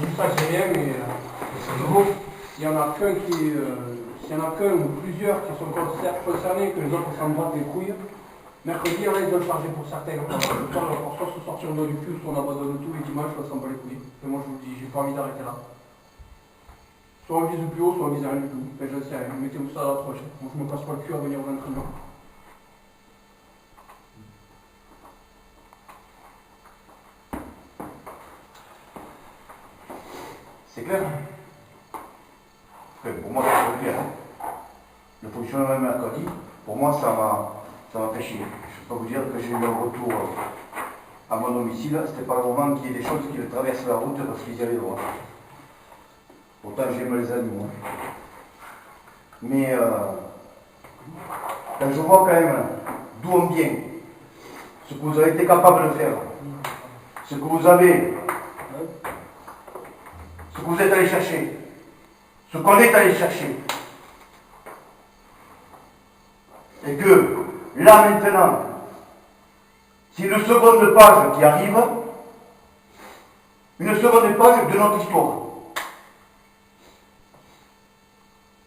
dis pas que c'est rien, mais c'est nouveau. S'il y en a qu'un s'il y en a qu'un ou plusieurs qui sont concernés, que les autres s'en battent les couilles, mercredi, on doit le charger pour certains. Soit se sortir en du cul, soit on abandonne tout, et dimanche, on s'en bat les couilles. Et moi, je vous le dis, j'ai pas envie d'arrêter là. Soit on vise plus haut, soit on vise rien du tout. Enfin, je sais rien, mettez-vous ça à la prochaine. Moi, je me passe pas le cul à venir au entraînement. C'est clair? Pour moi, c'est clair. Le fonctionnement de mercredi, pour moi, ça m'a fait chier. Je ne peux pas vous dire que j'ai eu un retour à mon domicile. C'était pas le moment qu'il y ait des choses qui me traversent la route parce qu'ils y allaient droit. Pourtant, j'aime les animaux. Mais quand je vois quand même d'où on vient, ce que vous avez été capable de faire, ce que vous avez, ce que vous êtes allé chercher, ce qu'on est allé chercher, et que là maintenant, c'est une seconde page qui arrive, une seconde page de notre histoire.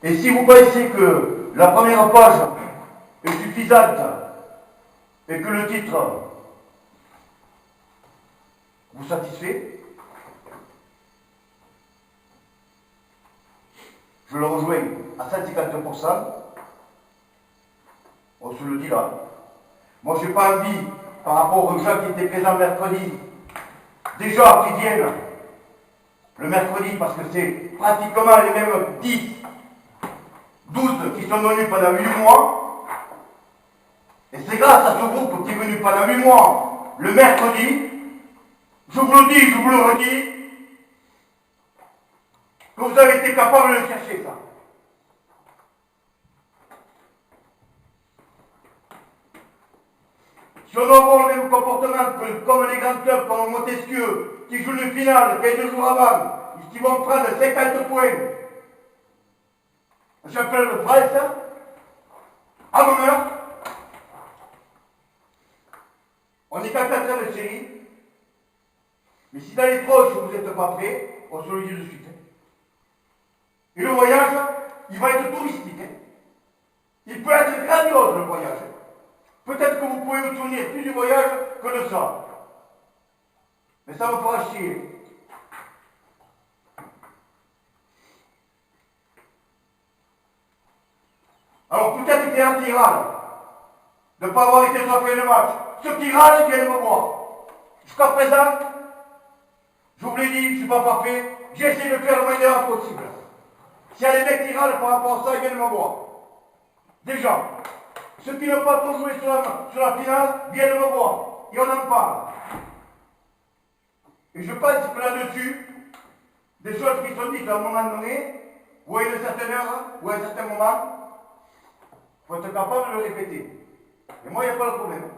Et si vous pensez que la première page est suffisante et que le titre vous satisfait, je le rejoins à 150%, on se le dit là. Moi, je n'ai pas envie, par rapport aux gens qui étaient présents mercredi, déjà qui viennent le mercredi, parce que c'est pratiquement les mêmes 10, 12 qui sont venus pendant 8 mois, et c'est grâce à ce groupe qui est venu pendant 8 mois, le mercredi, je vous le dis, je vous le redis, que vous avez été capable de le chercher, ça. Si on aura le même comportement que comme les grands clubs comme Montesquieu, qui jouent une finale 15 jours avant, qui vont prendre 50 points, un championnat de France, à l'honneur, on est qu'à 4 de série, mais si dans les proches vous n'êtes pas prêts, on se le dit de suite. Et le voyage, il va être touristique. Il peut être grandiose, le voyage. Peut-être que vous pouvez vous souvenir plus du voyage que de ça. Mais ça me fera chier. Alors peut-être qu'il y a un tirage de ne pas avoir été frappé le match. Ceux qui râlent viennent me voir. Jusqu'à présent, je vous l'ai dit, je ne suis pas parfait, j'ai essayé de faire le meilleur possible. S'il y a des mecs qui râlent par rapport à ça, ils viennent me voir. Déjà, ceux qui n'ont pas trop joué sur la finale viennent me voir. Et on en parle. Et je pense que là-dessus, des choses qui sont dites à un moment donné, ou à une certaine heure, ou à un certain moment, il faut être capable de le répéter. Et moi, il n'y a pas de problème.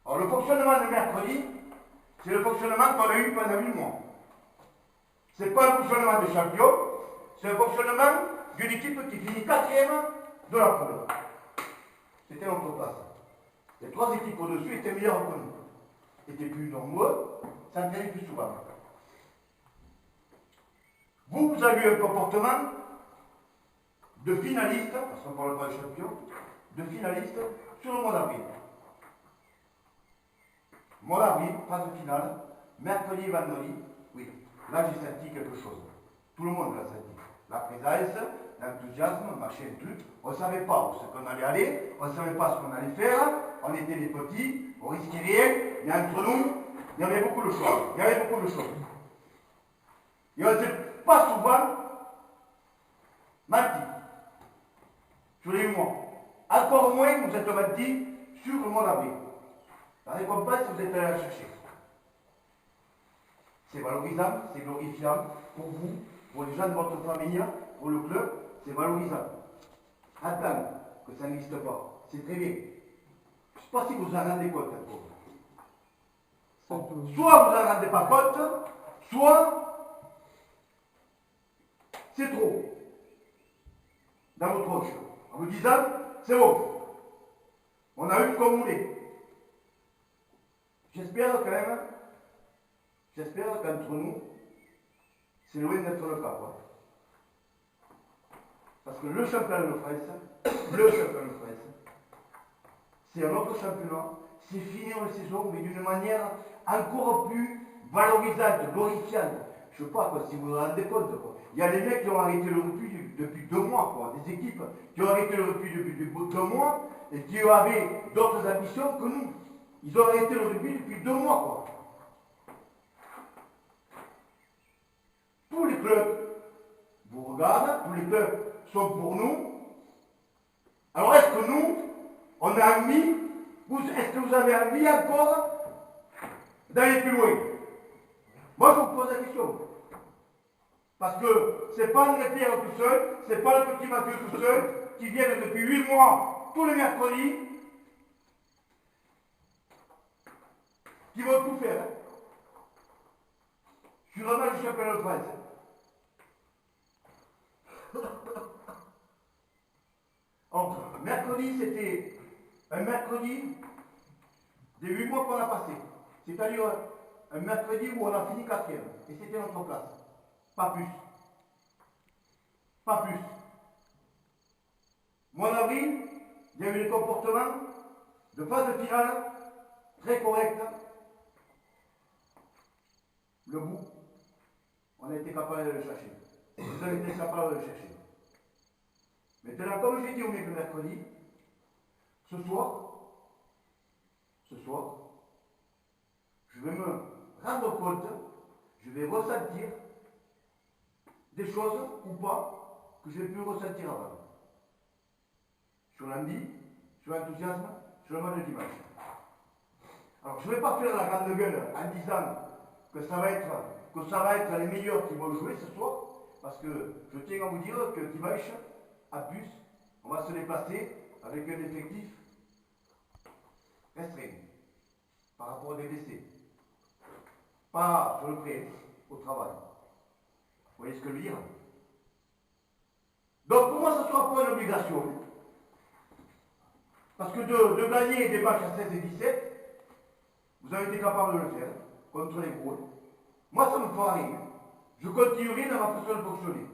Alors, le fonctionnement de mercredi, c'est le fonctionnement qu'on a eu pendant 8 mois. Ce n'est pas un fonctionnement de champion, c'est un fonctionnement d'une équipe qui finit 4e de la poule. C'était notre place. Les 3 équipes au-dessus étaient meilleures que nous. Étaient plus nombreux, s'entraînaient plus souvent. Vous avez eu un comportement de finaliste, parce qu'on ne parle pas de champion, de finaliste sur le mois d'avril. Mois d'avril, phase finale, mercredi et vendredi, oui, là j'ai senti quelque chose. Tout le monde l'a senti. La présence, l'enthousiasme, machin, truc. On ne savait pas où ce qu'on allait aller, on ne savait pas ce qu'on allait faire, on était des petits, on risquait rien, mais entre nous, il y avait beaucoup de choses. Il y avait beaucoup de choses. Et on ne s'est pas souvent menti sur les mois. Encore moins vous êtes menti sur le mois d'avril. La récompense, vous êtes allé la chercher. C'est valorisant, c'est glorifiant pour vous, pour les gens de votre famille, pour le club, c'est valorisant. Attends que ça n'existe pas, c'est très bien. Je ne sais pas si vous en rendez compte encore. Soit vous en rendez pas compte, soit c'est trop dans votre poche. En vous disant, c'est bon, on a eu comme vous voulez. J'espère quand même J'espère qu'entre nous, c'est loin d'être le cas, quoi. Parce que le championnat de France, c'est un autre championnat, c'est finir la saison, mais d'une manière encore plus valorisante, glorifiante. Je ne sais pas quoi, si vous vous rendez compte, quoi. Il y a des mecs qui ont arrêté le rugby depuis 2 mois, quoi. Des équipes qui ont arrêté le rugby depuis 2 mois et qui avaient d'autres ambitions que nous. Ils ont arrêté le rugby depuis 2 mois, quoi. Tous les clubs vous regardent, tous les clubs sont pour nous. Alors est-ce que nous, on a envie, est-ce que vous avez envie encore d'aller plus loin? Moi je vous pose la question. Parce que c'est pas André Pierre tout seul, c'est pas le petit Mathieu tout seul, qui viennent depuis 8 mois, tous les mercredis, qui vont tout faire. Je suis vraiment du championnat de France. Donc, mercredi, c'était un mercredi des 8 mois qu'on a passé. C'est-à-dire un mercredi où on a fini 4e. Et c'était notre place. Pas plus. Pas plus. Mois d'avril, il y a eu des comportements de phase finale très corrects. Le bout, on a été capable de le chercher. Vous avez été capable de le chercher. Maintenant, comme j'ai dit au mec le mercredi, ce soir, je vais me rendre compte, je vais ressentir des choses ou pas que j'ai pu ressentir avant. Sur l'envie, sur l'enthousiasme, sur le match de dimanche. Alors je ne vais pas faire la grande gueule en disant que ça va être les meilleurs qui vont jouer ce soir, parce que je tiens à vous dire que dimanche, à plus, on va se déplacer avec un effectif restreint par rapport aux blessés. Pas sur le prêt, au travail. Vous voyez ce que je veux dire? Donc pour moi, ce ne sera pas une obligation. Parce que de gagner des matchs à 16 et 17, vous avez été capable de le faire contre les gros. Moi, ça ne me fera rien. Je continuerai dans ma façon de fonctionner.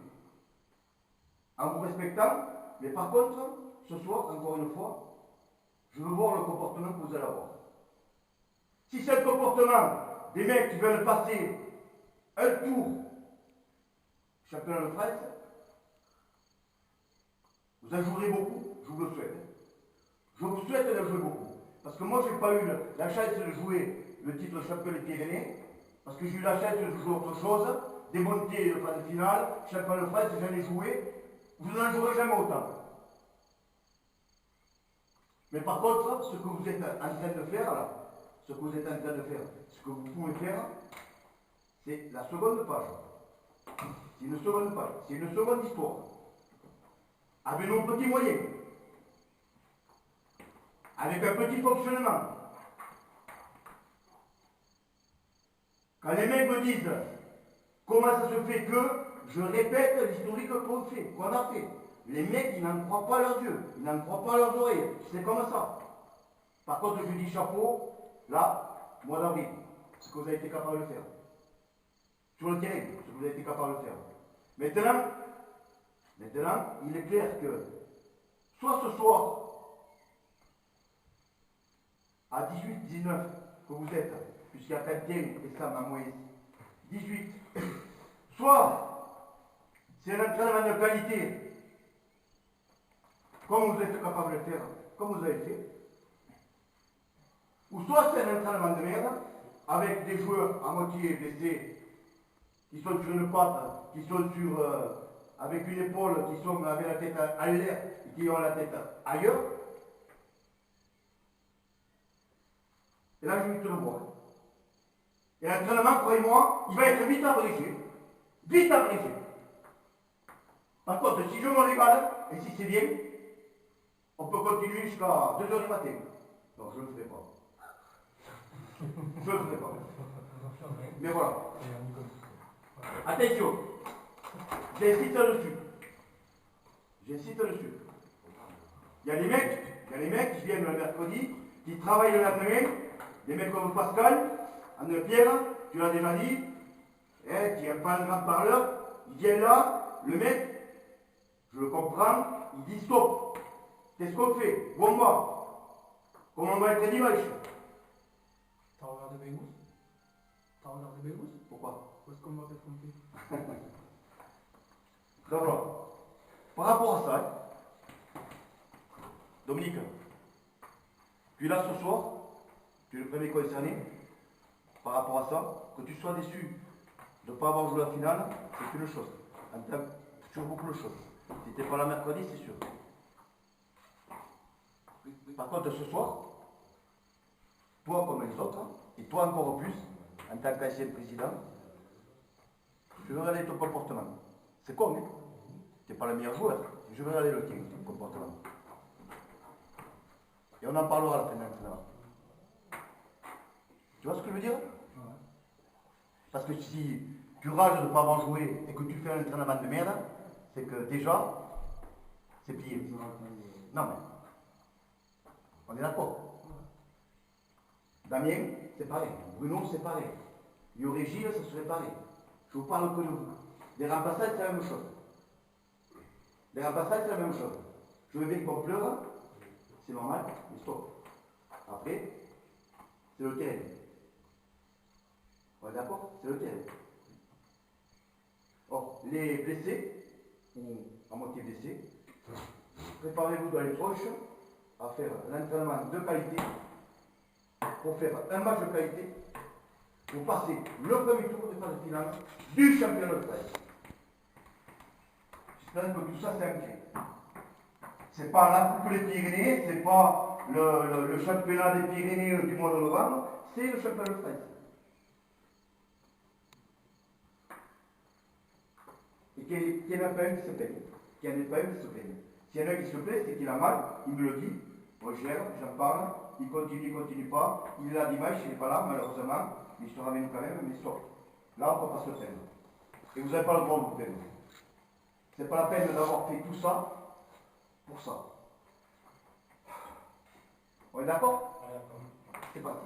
En vous respectant, mais par contre, ce soir, encore une fois, je veux voir le comportement que vous allez avoir. Si c'est le comportement des mecs qui veulent passer un tour championnat de France, vous en jouerez beaucoup, je vous le souhaite. Je vous souhaite de jouer beaucoup. Parce que moi, je n'ai pas eu la chance de jouer le titre champion des Pyrénées, parce que j'ai eu la chance de jouer autre chose, des montées de phase finale, champion de France, j'en ai joué, vous n'en jouerez jamais autant. Mais par contre, ce que vous êtes en train de faire, là, ce que vous pouvez faire, c'est la seconde page. C'est une seconde page, c'est une seconde histoire. Avec nos petits moyens, avec un petit fonctionnement. Quand les mecs me disent comment ça se fait que, je répète l'historique qu'on a fait. Les mecs, ils n'en croient pas leurs yeux, ils n'en croient pas leurs oreilles. C'est comme ça. Par contre, je dis chapeau, là, mois d'avril, ce que vous avez été capable de faire. Sur le terrain, ce que vous avez été capable de faire. Maintenant, il est clair que, soit ce soir, à 18-19 que vous êtes, puisqu'il y a Quentin et Sam à Moïse, 18, soit c'est un entraînement de qualité, comme vous êtes capable de le faire, comme vous avez fait, ou soit c'est un entraînement de merde, avec des joueurs à moitié blessés, qui sont sur une patte, qui sont avec une épaule, qui sont avec la tête à l'air, et qui ont la tête ailleurs. Et là, je vais te le voir. Et l'entraînement, croyez-moi, il va être vite abrégé. Vite abrégé. Par contre, si je me régale, et si c'est bien, on peut continuer jusqu'à 2h du matin. Non, je ne le ferai pas. Je ne le ferai pas. Mais voilà. Attention. J'insiste là-dessus. J'insiste là-dessus. Il y a des mecs qui viennent le mercredi, qui travaillent le lendemain, des mecs comme Pascal, André Pierre, tu l'as déjà dit, hein, qui n'est pas un grand parleur, il vient là, le mec, je le comprends, il dit stop. Qu'est-ce qu'on fait? Bon, moi, comment on va être dimanche? T'as regardé Beirut? T'as regardé Beirut? Pourquoi? Où est-ce qu'on va être trompé? D'abord, par rapport à ça, hein, Dominique, tu es là ce soir, tu es le premier concerné, par rapport à ça, que tu sois déçu de ne pas avoir joué la finale, c'est une chose. En tant que, sur beaucoup de choses. Si tu n'es pas là mercredi, c'est sûr. Par contre, ce soir, toi comme les autres, et toi encore plus, en tant qu'ancien président, je veux regarder ton comportement. C'est con, hein? Tu n'es pas le meilleur joueur. Je veux regarder le tien, ton comportement. Et on en parlera à la fin de l'entraînement. Tu vois ce que je veux dire? Parce que si tu rages de ne pas avoir joué et que tu fais un entraînement de merde, c'est que déjà, c'est pire. Non mais, on est d'accord. Damien, c'est pareil. Bruno, c'est pareil. Il y aurait Gilles, ça serait pareil. Je vous parle que de vous. Les remplaçants, c'est la même chose. Les remplaçants, c'est la même chose. Je veux bien qu'on pleure, c'est normal, mais stop. Après, c'est le terrain. On est d'accord? C'est le terrain. Or, les blessés, ou à moitié blessés, préparez-vous dans les proches à faire un entraînement de qualité pour faire un match de qualité pour passer le premier tour de phase finale du championnat de France. J'espère que tout ça c'est inclus. C'est pas la Coupe des Pyrénées, c'est pas le championnat des Pyrénées du mois de novembre, c'est le championnat de France. Et qu'il n'y en a pas un qui se plaigne. Qu'il n'y en ait pas un qui se plaigne. S'il y en a un qui se plaît, c'est qu'il a mal, il me le dit, moi je gère, j'en parle, il continue pas, il est là dimanche, il n'est pas là, malheureusement, mais il se ramène quand même, mais stop. Là, on ne peut pas se plaindre. Et vous n'avez pas le droit de vous plaindre. C'est pas la peine d'avoir fait tout ça pour ça. On est d'accord? C'est parti.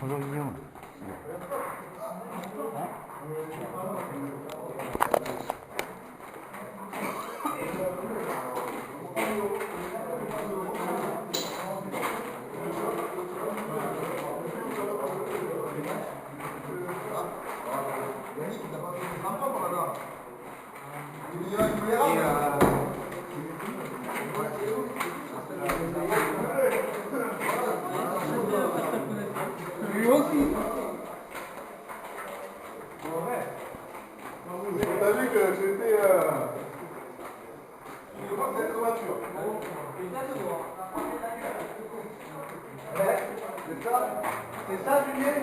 Bonjour Guillaume. Lui aussi. T'as vu que c'était une grande voiture. C'est ça, Julien?